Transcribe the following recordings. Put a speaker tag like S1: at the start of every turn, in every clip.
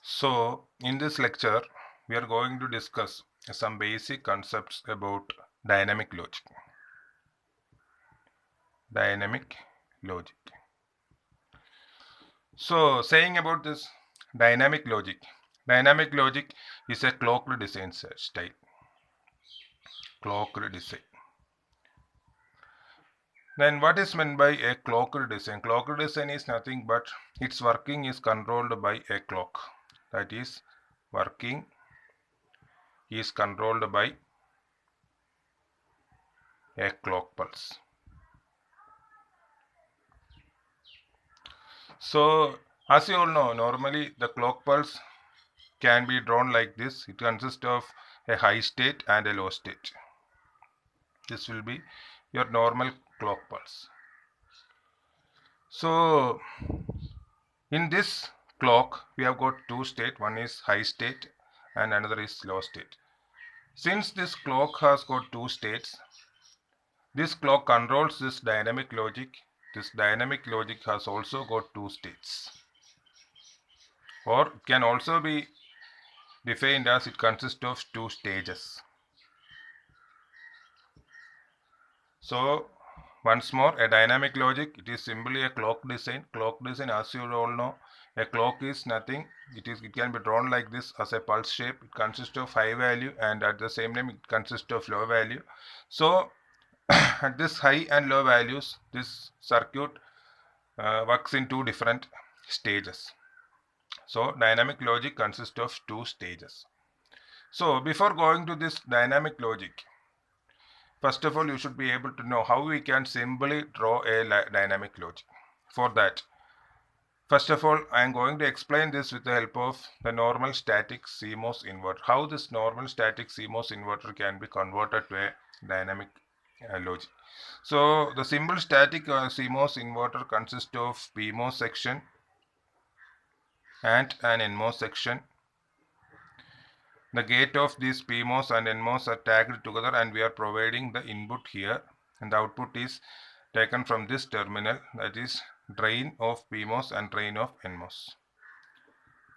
S1: So, in this lecture, we are going to discuss some basic concepts about dynamic logic. Dynamic logic. So, saying about this dynamic logic is a clocked design style. Clocked design. Then, what is meant by a clocked design? Clocked design is nothing but its working is controlled by a clock. That is, working is controlled by a clock pulse. So, as you all know, normally the clock pulse can be drawn like this. It consists of a high state and a low state. This will be your normal clock pulse. So, in this clock, we have got two states. One is high state and another is low state. Since this clock has got two states, this clock controls this dynamic logic. This dynamic logic has also got two states, or it can also be defined as it consists of two stages. So once more, a dynamic logic, it is simply a clock design. Clock design, as you all know, a clock is nothing. It can be drawn like this as a pulse shape. It consists of high value and at the same time it consists of low value. So at this high and low values, this circuit works in two different stages. So dynamic logic consists of two stages. So before going to this dynamic logic, first of all, you should be able to know how we can simply draw a dynamic logic. For that, first of all, I am going to explain this with the help of the normal static CMOS inverter. How this normal static CMOS inverter can be converted to a dynamic logic. So the simple static CMOS inverter consists of PMOS section and an NMOS section. The gate of these PMOS and NMOS are tagged together and we are providing the input here, and the output is taken from this terminal, that is drain of PMOS and drain of NMOS.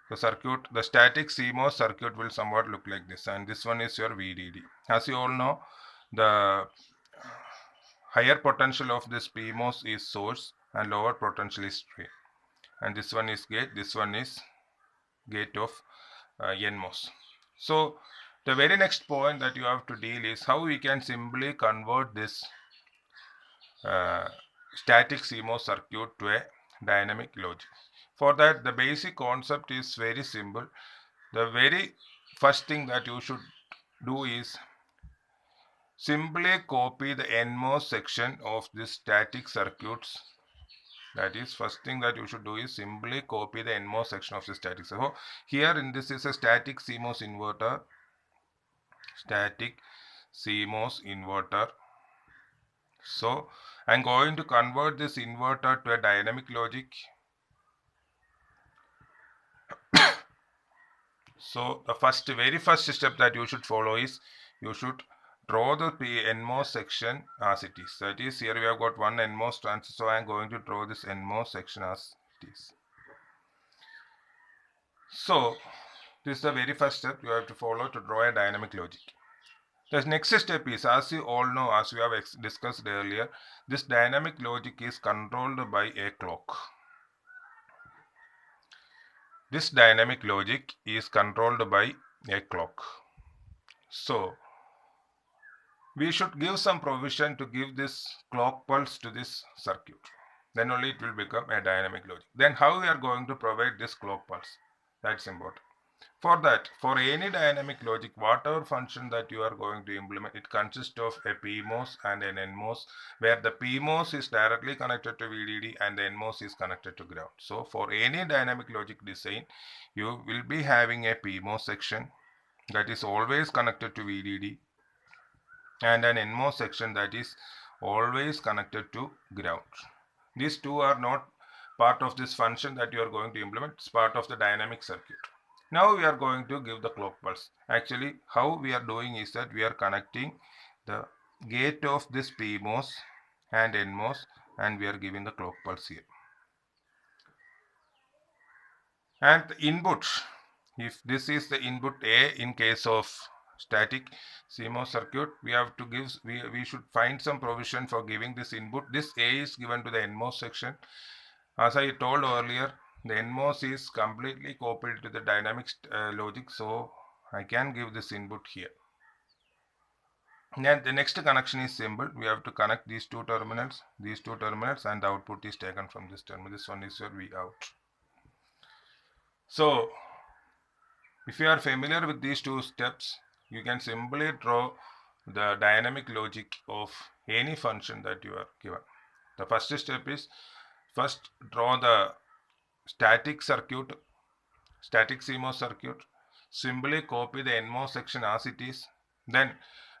S1: The circuit, the static CMOS circuit will somewhat look like this, and this one is your VDD. As you all know, the higher potential of this PMOS is source and lower potential is drain, and this one is gate, this one is gate of NMOS. So the very next point that you have to deal is how we can simply convert this static CMOS circuit to a dynamic logic. For that, the basic concept is very simple. The very first thing that you should do is simply copy the NMOS section of this static circuits. That is, first thing that you should do is simply copy the NMOS section of the static. So here in this is a static CMOS inverter. Static CMOS inverter. So I'm going to convert this inverter to a dynamic logic. So the very first step that you should follow is you should draw the NMOS section as it is. That is, here we have got one NMOS transistor, so I am going to draw this NMOS section as it is. So this is the very first step you have to follow to draw a dynamic logic. The next step is, as you all know, as we have discussed earlier, this dynamic logic is controlled by a clock. This dynamic logic is controlled by a clock. So we should give some provision to give this clock pulse to this circuit. Then only it will become a dynamic logic. Then how we are going to provide this clock pulse? That's important. For that, for any dynamic logic, whatever function that you are going to implement, it consists of a PMOS and an NMOS, where the PMOS is directly connected to VDD and the NMOS is connected to ground. So for any dynamic logic design, you will be having a PMOS section that is always connected to VDD and an NMOS section that is always connected to ground. These two are not part of this function that you are going to implement. It's part of the dynamic circuit. Now we are going to give the clock pulse. Actually, how we are doing is that we are connecting the gate of this PMOS and NMOS and we are giving the clock pulse here. And the input if this is the input A in case of static CMOS circuit, we have to give, we should find some provision for giving this input. This A is given to the NMOS section. As I told earlier, the NMOS is completely coupled to the dynamic logic, so I can give this input here. And the next connection is simple. We have to connect these two terminals, and the output is taken from this terminal. This one is your V out. So if you are familiar with these two steps, you can simply draw the dynamic logic of any function that you are given. The first step is, first draw the static circuit, static CMOS circuit. Simply copy the NMOS section as it is. Then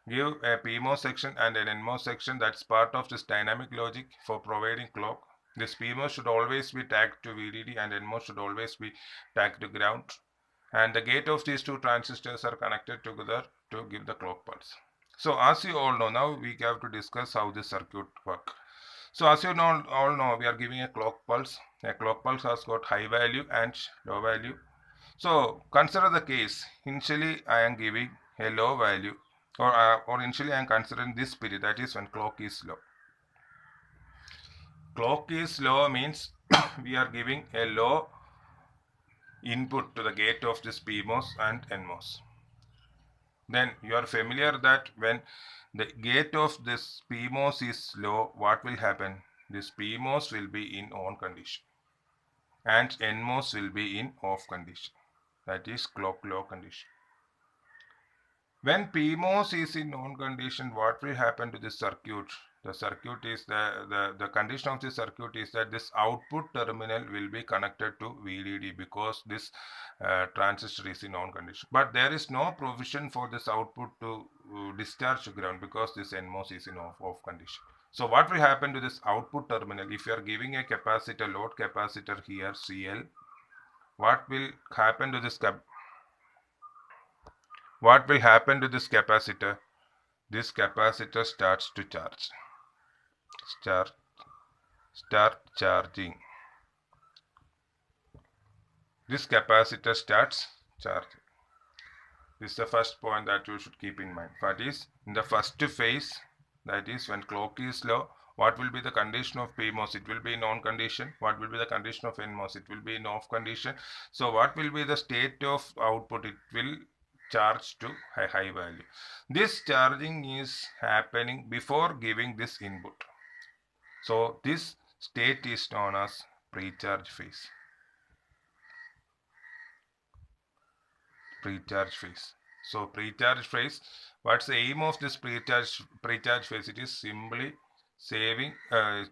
S1: give a PMOS section and an NMOS section that's part of this dynamic logic for providing clock. This PMOS should always be tagged to VDD and NMOS should always be tagged to ground. And the gate of these two transistors are connected together to give the clock pulse. So as you all know, now we have to discuss how this circuit works. So as you all know, we are giving a clock pulse. A clock pulse has got high value and low value. So consider the case. Initially I am giving a low value, or initially I am considering this period, that is when clock is low. Clock is low means we are giving a low input to the gate of this PMOS and NMOS. Then you are familiar that when the gate of this PMOS is low, what will happen? This PMOS will be in on condition and NMOS will be in off condition, that is clock low condition. When PMOS is in on condition, what will happen to this circuit? The circuit is the condition of the circuit is that this output terminal will be connected to VDD because this transistor is in on condition. But there is no provision for this output to discharge to ground because this NMOS is in off condition. So what will happen to this output terminal? If you are giving a capacitor, load capacitor here, CL, what will happen to this capacitor? This capacitor starts to charge. Start charging. This capacitor starts charging. This is the first point that you should keep in mind. That is, in the first phase, that is when clock is low, what will be the condition of PMOS? It will be in on condition. What will be the condition of NMOS? It will be in off condition. So what will be the state of output? It will charge to a high value. This charging is happening before giving this input. So this state is known as pre-charge phase. So pre-charge phase, what's the aim of this pre-charge phase? It is simply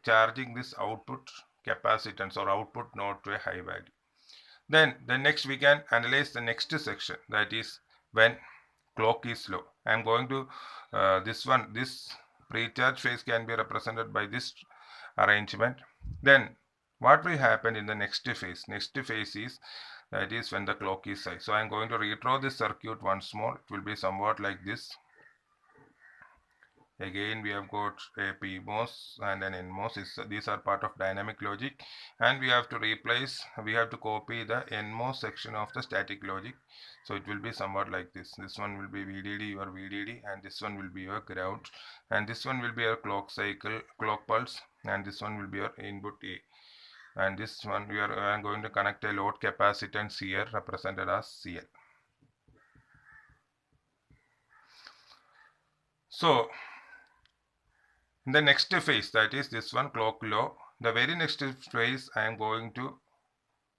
S1: charging this output capacitance or output node to a high value. Then the next we can analyze the next section, that is when clock is low. I am going to this pre-charge phase can be represented by this arrangement. Then what will happen in the next phase? Next phase is, that is when the clock is high. So I am going to redraw this circuit once more. It will be somewhat like this. Again we have got a PMOS and an NMOS. These are part of dynamic logic, and we have to copy the NMOS section of the static logic. So it will be somewhat like this. This one will be VDD, your VDD, and this one will be your ground, and this one will be your clock pulse, and this one will be your input A. And this one I am going to connect a load capacitance here represented as CL. So in the next phase, that is this one, clock low, the very next phase I am going to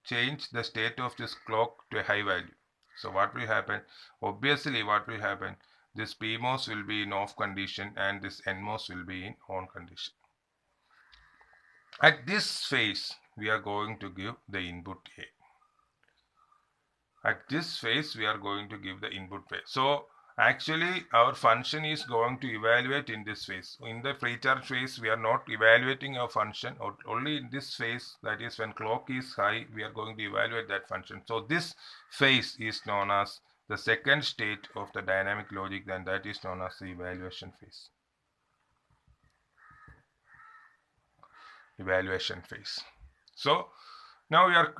S1: change the state of this clock to a high value. So what will happen? Obviously what will happen? This PMOS will be in off condition and this NMOS will be in on condition. At this phase we are going to give the input A. At this phase we are going to give the input A. So actually our function is going to evaluate in this phase. In the pre-charge phase we are not evaluating our function, or only in this phase, that is when clock is high, we are going to evaluate that function. So this phase is known as the second state of the dynamic logic, then that is known as the evaluation phase. So now we are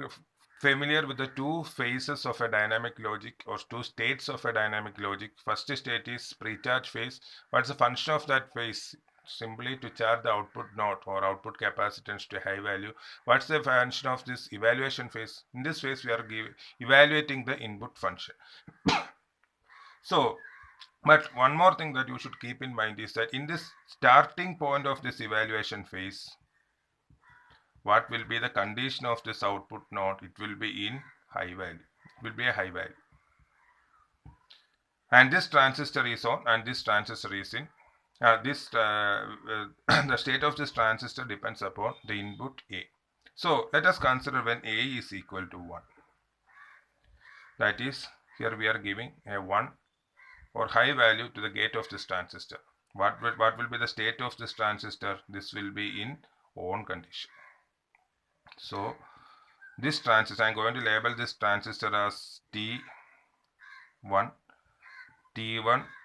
S1: familiar with the two phases of a dynamic logic or two states of a dynamic logic. First state is pre-charge phase. What's the function of that phase? Simply to charge the output node or output capacitance to high value. What's the function of this evaluation phase? In this phase, we are evaluating the input function. So, but one more thing that you should keep in mind is that in this starting point of this evaluation phase, what will be the condition of this output node? It will be in high value. It will be a high value. And this transistor is on and this transistor is in. The state of this transistor depends upon the input A. So let us consider when A is equal to 1. That is, here we are giving a 1 or high value to the gate of this transistor. What will be the state of this transistor? This will be in on condition. So this transistor, I am going to label this transistor as T1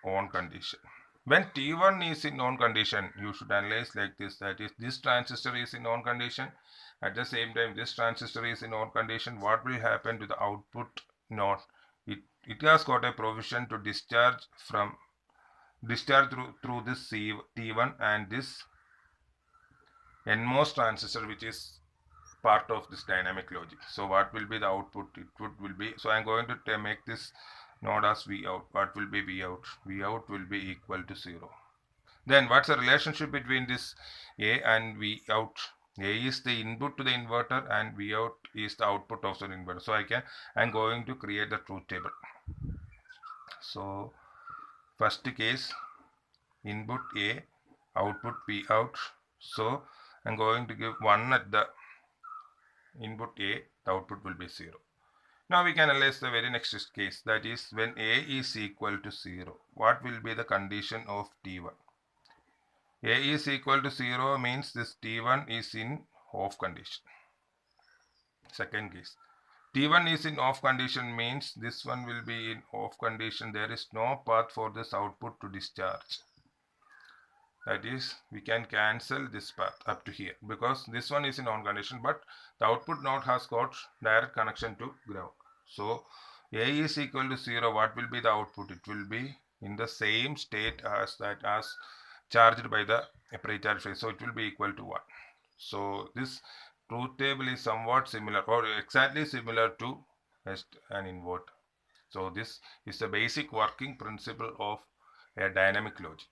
S1: on condition. When T1 is in on condition, you should analyze like this. That is, this transistor is in on condition. At the same time, this transistor is in on condition. What will happen to the output node? It has got a provision to discharge through this T1 and this NMOS transistor, which is part of this dynamic logic. So what will be the output? It will be, so I am going to make this node as V out. What will be V out? V out will be equal to 0. Then what's the relationship between this A and V out? A is the input to the inverter and V out is the output of the inverter. So I'm going to create the truth table. So first case, input A, output V out. So I'm going to give 1 at the input A, the output will be 0. Now we can analyze the very next case, that is when A is equal to 0. What will be the condition of T1? A is equal to 0 means this T1 is in off condition. Second case, T1 is in off condition means this one will be in off condition. There is no path for this output to discharge. That is, we can cancel this path up to here because this one is in on condition, but the output node has got direct connection to ground. So A is equal to 0. What will be the output? It will be in the same state as charged by the pre-charge phase. So it will be equal to 1. So this truth table is somewhat similar or exactly similar to an inverter. So this is the basic working principle of a dynamic logic.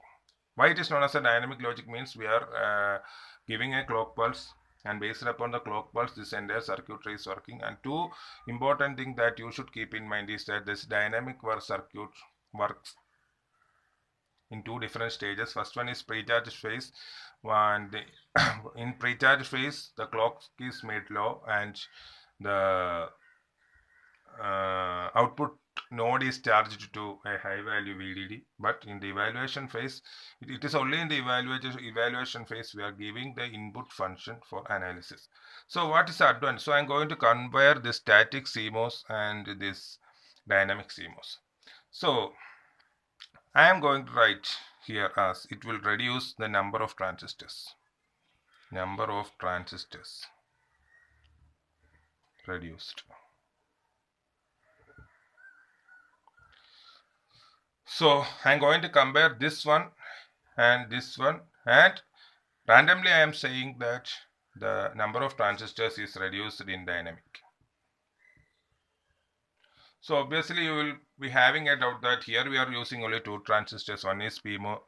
S1: Why it is known as a dynamic logic means we are giving a clock pulse, and based upon the clock pulse this entire circuitry is working. And two important things that you should keep in mind is that this dynamic circuit works in two different stages. First one is pre-charge phase, and in pre-charge phase the clock is made low and the output node is charged to a high value VDD. But in the evaluation phase, it is only in the evaluation phase we are giving the input function for analysis. So what is the advantage? So I'm going to compare this static CMOS and this dynamic CMOS. So I am going to write here as it will reduce the number of transistors. Number of transistors reduced. So I'm going to compare this one and this one, and randomly I am saying that the number of transistors is reduced in dynamic. So obviously you will be having a doubt that here we are using only two transistors. One is PMOS